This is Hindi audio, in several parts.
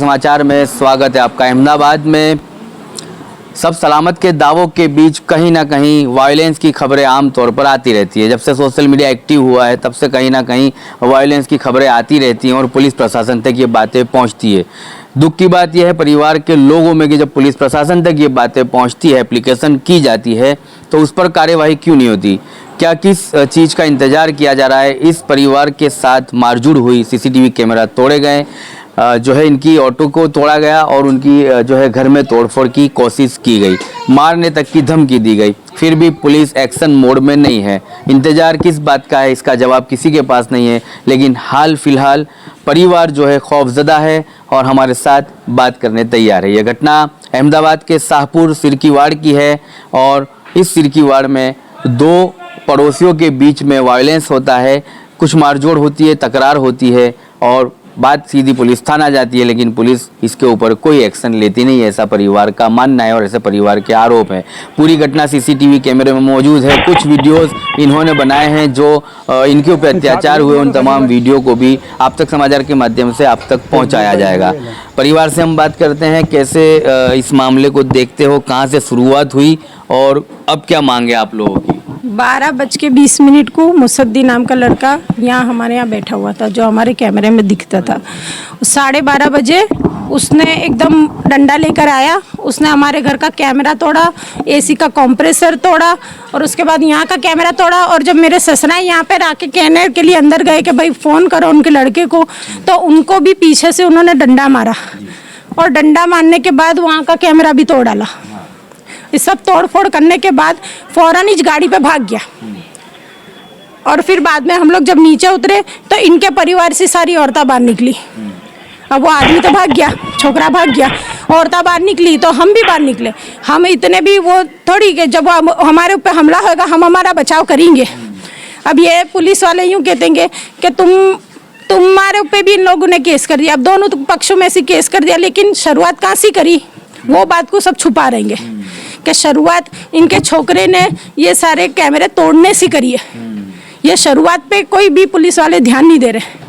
समाचार में स्वागत है आपका। अहमदाबाद में सब सलामत के दावों के बीच कहीं ना कहीं वायलेंस की खबरें आम तौर पर आती रहती है। जब से सोशल मीडिया एक्टिव हुआ है तब से कहीं ना कहीं वायलेंस की खबरें आती रहती हैं और पुलिस प्रशासन तक ये बातें पहुंचती है। दुख की बात यह है परिवार के लोगों में कि जब पुलिस प्रशासन तक ये बातें पहुंचती है, एप्लीकेशन की जाती है, तो उस पर कार्यवाही क्यों नहीं होती? क्या किस चीज़ का इंतजार किया जा रहा है? इस परिवार के साथ मारझूड़ हुई, सीसीटीवी कैमरा तोड़े गए, जो है इनकी ऑटो को तोड़ा गया और उनकी जो है घर में तोड़फोड़ की कोशिश की गई, मारने तक की धमकी दी गई, फिर भी पुलिस एक्शन मोड में नहीं है। इंतजार किस बात का है, इसका जवाब किसी के पास नहीं है। लेकिन हाल फिलहाल परिवार जो है खौफजदा है और हमारे साथ बात करने तैयार है। यह घटना अहमदाबाद के शाहपुर सिरकीवाड़ की है और इस सिरकीवाड़ में दो पड़ोसियों के बीच में वायलेंस होता है, कुछ मारझोड़ होती है, तकरार होती है और बात सीधी पुलिस थाना जाती है, लेकिन पुलिस इसके ऊपर कोई एक्शन लेती नहीं है, ऐसा परिवार का मानना है और ऐसे परिवार के आरोप है। पूरी घटना सीसीटीवी कैमरे में मौजूद है। कुछ वीडियोस इन्होंने बनाए हैं जो इनके ऊपर अत्याचार हुए, उन तमाम वीडियो को भी आप तक समाचार के माध्यम से आप तक पहुंचाया जाएगा। परिवार से हम बात करते हैं, कैसे इस मामले को देखते हो, कहाँ से शुरुआत हुई और अब क्या मांगे आप लोगों की? 12:20 को मुसद्दी नाम का लड़का यहाँ हमारे यहाँ बैठा हुआ था, जो हमारे कैमरे में दिखता था। 12:30 बजे उसने एकदम डंडा लेकर आया, उसने हमारे घर का कैमरा तोड़ा, एसी का कंप्रेसर तोड़ा और उसके बाद यहाँ का कैमरा तोड़ा। और जब मेरे ससुरा यहाँ पे आके कहने के लिए अंदर गए कि भाई फ़ोन करो उनके लड़के को, तो उनको भी पीछे से उन्होंने डंडा मारा और डंडा मारने के बाद वहाँ का कैमरा भी तोड़ डाला। इस सब तोड़ फोड़ करने के बाद फौरन इस गाड़ी पे भाग गया। और फिर बाद में हम लोग जब नीचे उतरे तो इनके परिवार से सारी औरतें बाहर निकली। अब वो आदमी तो भाग गया, छोकरा भाग गया, औरतें बाहर निकली तो हम भी बाहर निकले। हम इतने भी वो थोड़ी कि जब हमारे ऊपर हमला होगा हम हमारा बचाव करेंगे। अब ये पुलिस वाले यूँ कहेंगे कि तुम्हारे ऊपर भी इन लोगों ने केस कर दिया। अब दोनों पक्षों में से केस कर दिया, लेकिन शुरुआत कहाँ से करी वो बात को सब छुपा रहेंगे कि शुरुआत इनके छोकरे ने ये सारे कैमरे तोड़ने से करी है। ये शुरुआत पे कोई भी पुलिस वाले ध्यान नहीं दे रहे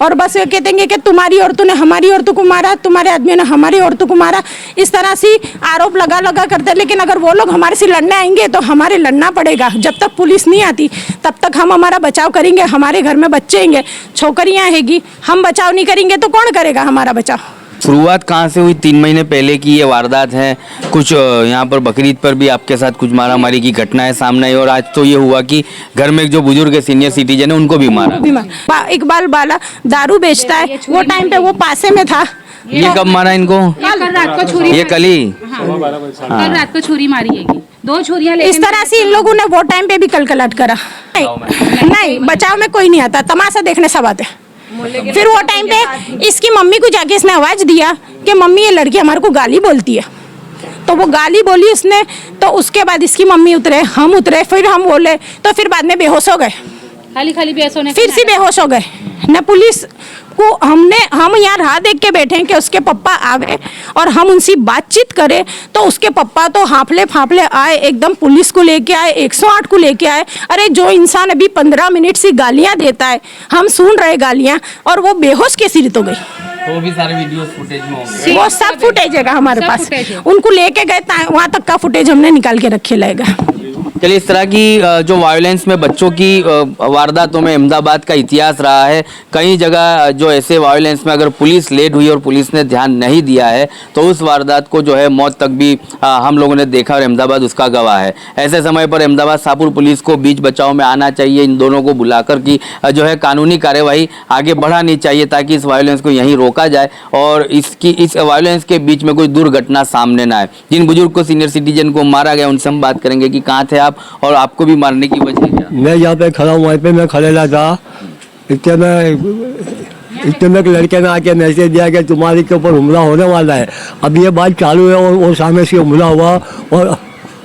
और बस ये कहते हैं कि तुम्हारी औरतों ने हमारी औरतों को मारा, तुम्हारे आदमियों ने हमारी औरतों को मारा। इस तरह से आरोप लगा करते हैं। लेकिन अगर वो लोग हमारे से लड़ने आएंगे तो हमारे लड़ना पड़ेगा। जब तक पुलिस नहीं आती तब तक हम हमारा बचाव करेंगे। हमारे घर में बच्चे होंगे, छोकरियाँ हैगी, हम बचाव नहीं करेंगे तो कौन करेगा हमारा बचाव? शुरुआत कहाँ से हुई? 3 महीने पहले की ये वारदात है। कुछ यहाँ पर बकरीद पर भी आपके साथ कुछ मारामारी की घटनाएं सामने आई और आज तो ये हुआ कि घर में जो बुजुर्ग सीनियर सिटीजन है उनको भी मारा। इकबाल बाला दारू बेचता है, वो टाइम पे वो पासे में था। ये कब मारा इनको? कल रात को छुरी, ये कल ही कल रात को छुरी मारी है। 2 छुरियां इस तरह से इन लोगों ने वो टाइम पे भी कलकलाट करा। नहीं, बचाव में कोई नहीं आता, तमाशा देखने सब आते। फिर वो टाइम पे इसकी मम्मी को जाके इसने आवाज दिया कि मम्मी ये लड़की हमारे को गाली बोलती है, तो वो गाली बोली उसने। तो उसके बाद इसकी मम्मी उतरे, हम उतरे, फिर हम बोले तो फिर बाद में बेहोश हो गए। खाली बेहोश होने फिर से बेहोश हो गए न। पुलिस को हम यहाँ राह देख के बैठे हैं कि उसके पप्पा आवे और हम उनसे बातचीत करें, तो उसके पप्पा तो हाफले आए, एकदम पुलिस को लेके आए, 108 को लेके आए। अरे जो इंसान अभी 15 मिनट से गालियां देता है, हम सुन रहे गालियां, और वो बेहोश कैसे तो गई। तो भी सारे वीडियोस फुटेज में होंगे। वो सब फुटेज है हमारे पास। उनको लेके गए, वहाँ तक का फुटेज हमने निकाल के रखे रहेगा। चलिए, इस तरह की जो वायलेंस में बच्चों की वारदातों में अहमदाबाद का इतिहास रहा है। कई जगह जो ऐसे वायलेंस में अगर पुलिस लेट हुई और पुलिस ने ध्यान नहीं दिया है तो उस वारदात को जो है मौत तक भी हम लोगों ने देखा और अहमदाबाद उसका गवाह है। ऐसे समय पर अहमदाबाद शाहपुर पुलिस को बीच बचाव में आना चाहिए, इन दोनों को बुलाकर की जो है कानूनी कार्यवाही आगे बढ़ानी चाहिए ताकि इस वायलेंस को यहीं रोका जाए और इस वायलेंस के बीच में कोई दुर्घटना सामने ना आए। जिन बुजुर्ग को सीनियर सिटीजन को मारा गया उनसे हम बात करेंगे कि कहाँ थे आप और आपको भी मारने की वजह क्या? मैं यहाँ पे खड़ा हूँ, वहीं पे मैं खड़ेला था। इतने में एक लड़के ने आके मैसेज दिया कि तुम्हारे के ऊपर हमला होने वाला है। अब ये बात चालू है और वो सामने से हमला हुआ और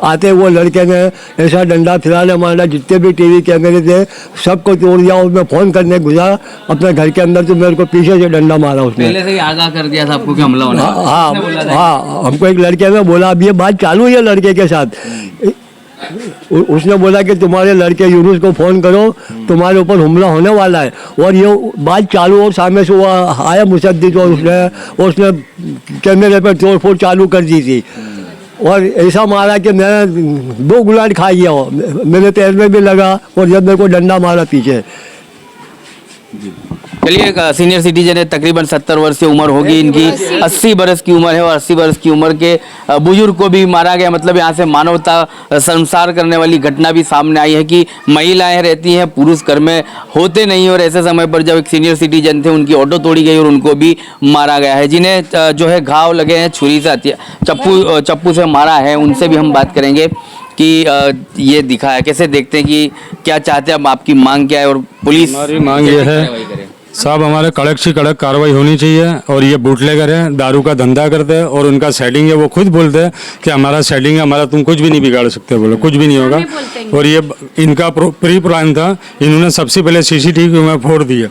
आते वो लड़के ने ऐसा डंडा फिराने मारा, जितने भी टीवी कैमरे थे सबको तोड़ दिया। और मैं फ़ोन करने गुजरा अपने घर के अंदर तो मेरे को पीछे से डंडा मारा उसने। पहले से ही आगाह कर दिया था आपको कि हमला होने वाला है? हाँ, हमको एक लड़के ने बोला। अब ये बात चालू है लड़के के साथ। उसने बोला कि तुम्हारे लड़के यूनुस को फ़ोन करो, तुम्हारे ऊपर हमला होने वाला है। और ये बात चालू और सामने से वो आया मुसद्दिक और उसने कैमरे पर तोड़ फोड़ चालू कर दी थी और ऐसा मारा कि मैं 2 गुलाट खा गया हो, मेरे पैर में भी लगा और जब मेरे को डंडा मारा पीछे। चलिए, एक सीनियर सिटीजन है, तकरीबन 70 वर्ष की उम्र होगी इनकी, 80 बरस की उम्र है और 80 बरस की उम्र के बुजुर्ग को भी मारा गया। मतलब यहाँ से मानवता संसार करने वाली घटना भी सामने आई है कि महिलाएं रहती हैं, पुरुष घर में होते नहीं, और ऐसे समय पर जब एक सीनियर सिटीजन थे उनकी ऑटो तोड़ी गई और उनको भी मारा गया है। जिन्हें जो है घाव लगे हैं, छुरी से चप्पू से मारा है, उनसे भी हम बात करेंगे कि ये दिखा है, कैसे देखते हैं कि क्या चाहते हैं, अब आपकी मांग क्या है और पुलिस हमारी मांग ये है साहब, हमारे कड़क से कड़क कार्रवाई होनी चाहिए। और ये बूटलेगर हैं, दारू का धंधा करते हैं और उनका सेटिंग है, वो खुद बोलते हैं कि हमारा सेटिंग है, हमारा तुम कुछ भी नहीं बिगाड़ सकते, बोलो कुछ भी नहीं होगा। और ये इनका प्री प्लान था, इन्होंने सबसे पहले सीसीटीवी में फोड़ दिया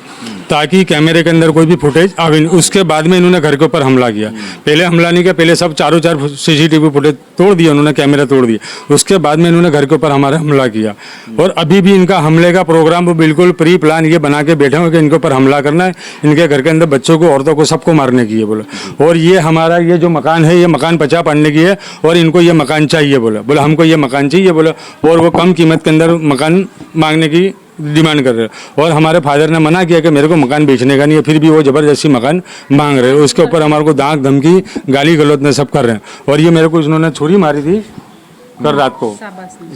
ताकि कैमरे के अंदर कोई भी फुटेज आवे नहीं। उसके बाद में इन्होंने घर के ऊपर हमला किया। पहले हमला नहीं किया, पहले सब चारों 4 सीसीटीवी फुटेज तोड़ दिया उन्होंने, कैमरा तोड़ दिया। उसके बाद में इन्होंने घर के ऊपर हमारे हमला किया। और अभी भी इनका हमले का प्रोग्राम वो बिल्कुल प्री प्लान ये बना के बैठे हुए कि इनके ऊपर हमला करना है, इनके घर के अंदर बच्चों को, औरतों को, सबको मारने की है बोले। और ये हमारा ये जो मकान है, ये मकान 50 पाड़ने की है और इनको ये मकान चाहिए बोले हमको ये मकान चाहिए बोले। और वो कम कीमत के अंदर मकान मांगने की डिमांड कर रहे हैं। और हमारे फादर ने मना किया कि मेरे को मकान बेचने का नहीं है, फिर भी वो ज़बरदस्ती मकान मांग रहे हैं। उसके ऊपर हमारे को दाग धमकी, गाली गलौज ने सब कर रहे हैं। और ये मेरे को इन्होंने छुरी मारी थी कल रात को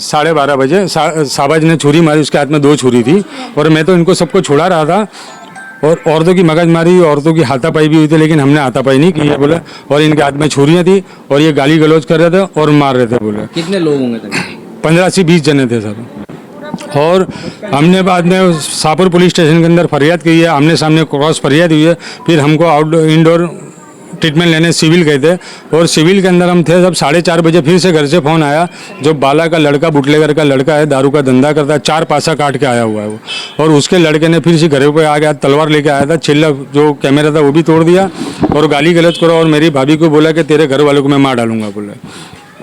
12:30 बजे, साबाज ने छुरी मारी, उसके हाथ में 2 छुरी थी। और मैं तो इनको सबको छुड़ा रहा था और औरतों की मगजमारी, औरतों की हाथापाई भी हुई थी, लेकिन हमने हाथापाई नहीं की है बोले। और इनके हाथ में छुरियाँ थी और ये गाली गलौज कर रहे थे और मार रहे थे बोले। कितने लोग होंगे? 15 से 20 जने थे सर। और हमने बाद में शाहपुर पुलिस स्टेशन के अंदर फरियाद की है, आमने सामने क्रॉस फरियाद हुई है। फिर हमको आउटडोर इंडोर ट्रीटमेंट लेने सिविल गए थे और सिविल के अंदर हम थे। जब 4:30 बजे फिर से घर से फ़ोन आया, जो बाला का लड़का, बुटलेगर का लड़का है, दारू का धंधा करता है, 4 पासा काट के आया हुआ है वो। और उसके लड़के ने फिर से घर पे आ गया, तलवार लेके आया था, चिल्ला जो कैमरा था वो भी तोड़ दिया और गाली गलौज करो। और मेरी भाभी को बोला कि तेरे घर वालों को मैं मार डालूंगा बोले,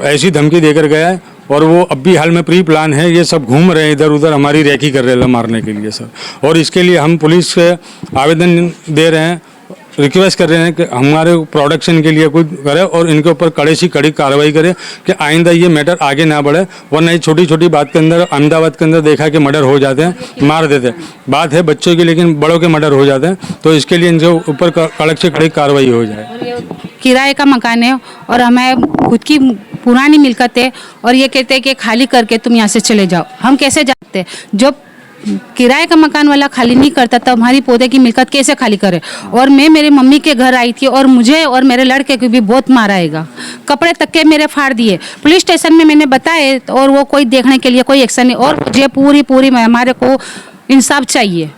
ऐसी धमकी देकर गया है। और वो अब भी हाल में प्री प्लान है, ये सब घूम रहे हैं इधर उधर, हमारी रैकी कर रहे हैं मारने के लिए सर। और इसके लिए हम पुलिस से आवेदन दे रहे हैं, रिक्वेस्ट कर रहे हैं कि हमारे प्रोडक्शन के लिए कुछ करे और इनके ऊपर कड़े से कड़ी कार्रवाई करे कि आइंदा ये मैटर आगे ना बढ़े। वरना ये छोटी छोटी बात के अंदर, अहमदाबाद के अंदर देखा कि मर्डर हो जाते हैं, मार देते हैं। बात है बच्चों की, लेकिन बड़ों के मर्डर हो जाते हैं। तो इसके लिए इनके ऊपर कड़क से कड़ी कार्रवाई हो जाए। किराए का मकान है और हमें खुद की पुरानी मिलकत है और ये कहते हैं कि खाली करके तुम यहाँ से चले जाओ। हम कैसे जाते हैं? जब किराए का मकान वाला खाली नहीं करता तब हमारी पौधे की मिलकत कैसे खाली करे? और मैं मेरी मम्मी के घर आई थी और मुझे और मेरे लड़के को भी बहुत माराएगा, कपड़े तक के मेरे फाड़ दिए। पुलिस स्टेशन में मैंने बताए और वो कोई देखने के लिए कोई एक्शन नहीं। और मुझे पूरी हमारे को इंसाफ चाहिए,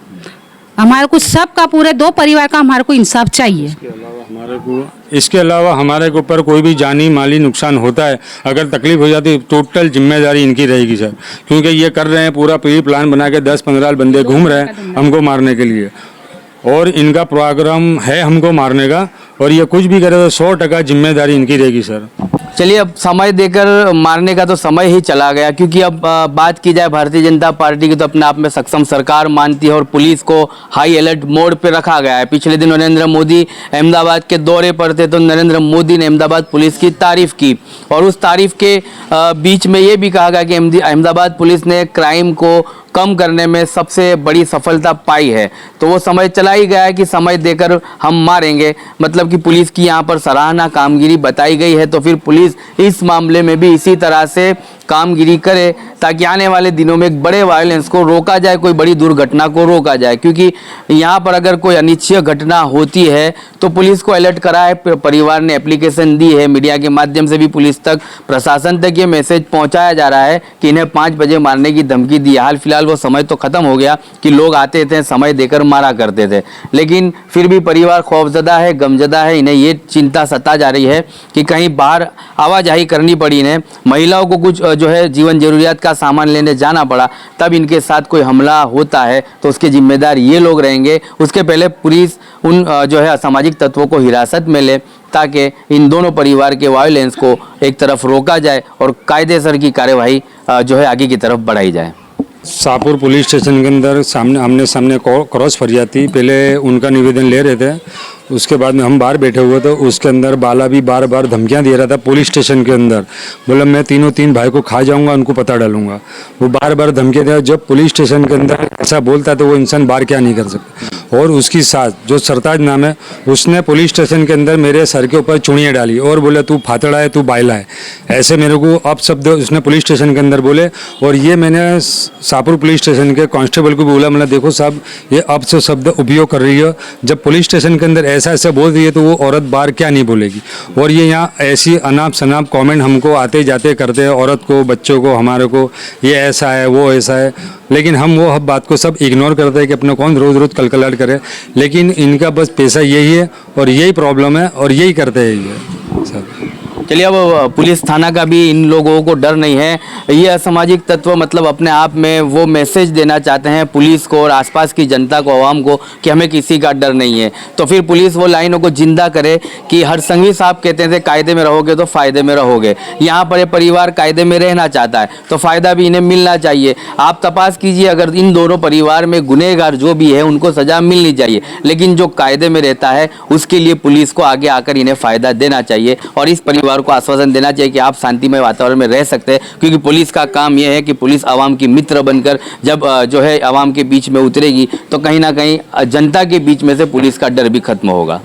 हमारे को सबका, पूरे 2 परिवार का हमारे को इंसाफ चाहिए। इसके अलावा हमारे ऊपर कोई भी जानी माली नुकसान होता है, अगर तकलीफ हो जाती है, टोटल जिम्मेदारी इनकी रहेगी सर। क्योंकि ये कर रहे हैं, पूरा प्री प्लान बना के 10-15 बंदे घूम रहे हैं हमको मारने के लिए। और इनका प्रोग्राम है हमको मारने का, और ये कुछ भी करे तो 100% जिम्मेदारी इनकी रहेगी सर। चलिए, अब समय देकर मारने का तो समय ही चला गया, क्योंकि अब बात की जाए भारतीय जनता पार्टी की तो अपने आप में सक्षम सरकार मानती है और पुलिस को हाई अलर्ट मोड पे रखा गया है। पिछले दिन नरेंद्र मोदी अहमदाबाद के दौरे पर थे तो नरेंद्र मोदी ने अहमदाबाद पुलिस की तारीफ की और उस तारीफ के बीच में ये भी कहा गया कि अहमदाबाद पुलिस ने क्राइम को कम करने में सबसे बड़ी सफलता पाई है। तो वो समय चला ही गया है कि समय देकर हम मारेंगे, मतलब कि पुलिस की यहाँ पर सराहना कामगिरी बताई गई है। तो फिर पुलिस इस मामले में भी इसी तरह से कामगिरी करे ताकि आने वाले दिनों में एक बड़े वायलेंस को रोका जाए, कोई बड़ी दुर्घटना को रोका जाए। क्योंकि यहाँ पर अगर कोई अनिच्छनीय घटना होती है तो पुलिस को अलर्ट करा है, परिवार ने एप्लीकेशन दी है, मीडिया के माध्यम से भी पुलिस तक, प्रशासन तक ये मैसेज पहुँचाया जा रहा है कि इन्हें 5 बजे मारने की धमकी दी। हाल फिलहाल वो समय तो ख़त्म हो गया कि लोग आते थे, समय देकर मारा करते थे, लेकिन फिर भी परिवार खौफजदा है, गमजदा है। इन्हें ये चिंता सता जा रही है कि कहीं बाहर आवाजाही करनी पड़ी इन्हें, महिलाओं को कुछ जो है जीवन जरूरियात का सामान लेने जाना पड़ा, तब इनके साथ कोई हमला होता है तो उसके जिम्मेदार ये लोग रहेंगे। उसके पहले पुलिस उन जो है असामाजिक तत्वों को हिरासत में ले ताकि इन दोनों परिवार के वायलेंस को एक तरफ रोका जाए और कायदेसर की कार्यवाही जो है आगे की तरफ बढ़ाई जाए। शाहपुर पुलिस स्टेशन के अंदर आमने सामने क्रॉस फरियाद थी। पहले उनका निवेदन ले रहे थे, उसके बाद में हम बाहर बैठे हुए थे। उसके अंदर बाला भी बार बार धमकियां दे रहा था पुलिस स्टेशन के अंदर। बोला मैं तीन भाई को खा जाऊंगा, उनको पता डालूंगा। वो बार बार धमकियां दे रहा। जब पुलिस स्टेशन के अंदर ऐसा बोलता है तो वो इंसान बाहर क्या नहीं कर सकता। और उसकी साथ जो सरताज नाम है, उसने पुलिस स्टेशन के अंदर मेरे सर के ऊपर चुड़ियाँ डाली और बोले तू फातड़ा है, तू बायला है, ऐसे मेरे को अपशब्द उसने पुलिस स्टेशन के अंदर बोले। और ये मैंने शाहपुर पुलिस स्टेशन के कांस्टेबल को भी बोला, मतलब देखो साहब ये अपशब्द उपयोग कर रही है। जब पुलिस स्टेशन के अंदर ऐसा ऐसा बोल रही है तो वो औरत बाहर क्या नहीं बोलेगी। और ये यहाँ ऐसी अनाप शनाप कमेंट हमको आते जाते करते हैं, औरत को, बच्चों को, हमारे को, ये ऐसा है वो ऐसा है। लेकिन हम वो बात को सब इग्नोर करते हैं कि अपने कौन रोज़ रोज़ कलकलाट करे। लेकिन इनका बस पैसा यही है और यही प्रॉब्लम है और यही करते हैं ये सब। चलिए, अब पुलिस थाना का भी इन लोगों को डर नहीं है। ये असामाजिक तत्व मतलब अपने आप में वो मैसेज देना चाहते हैं पुलिस को और आसपास की जनता को, आवाम को, कि हमें किसी का डर नहीं है। तो फिर पुलिस वो लाइनों को जिंदा करे कि हरसंघवी साहब कहते थे कायदे में रहोगे तो फ़ायदे में रहोगे। यहाँ पर ये परिवार कायदे में रहना चाहता है तो फ़ायदा भी इन्हें मिलना चाहिए। आप तपास कीजिए, अगर इन दोनों परिवार में गुनहगार जो भी है उनको सज़ा मिलनी चाहिए, लेकिन जो कायदे में रहता है उसके लिए पुलिस को आगे आकर इन्हें फ़ायदा देना चाहिए और इस परिवार को आश्वासन देना चाहिए कि आप शांतिमय वातावरण में रह सकते हैं। क्योंकि पुलिस का काम यह है कि पुलिस आवाम की मित्र बनकर जब जो है आवाम के बीच में उतरेगी तो कहीं ना कहीं जनता के बीच में से पुलिस का डर भी खत्म होगा।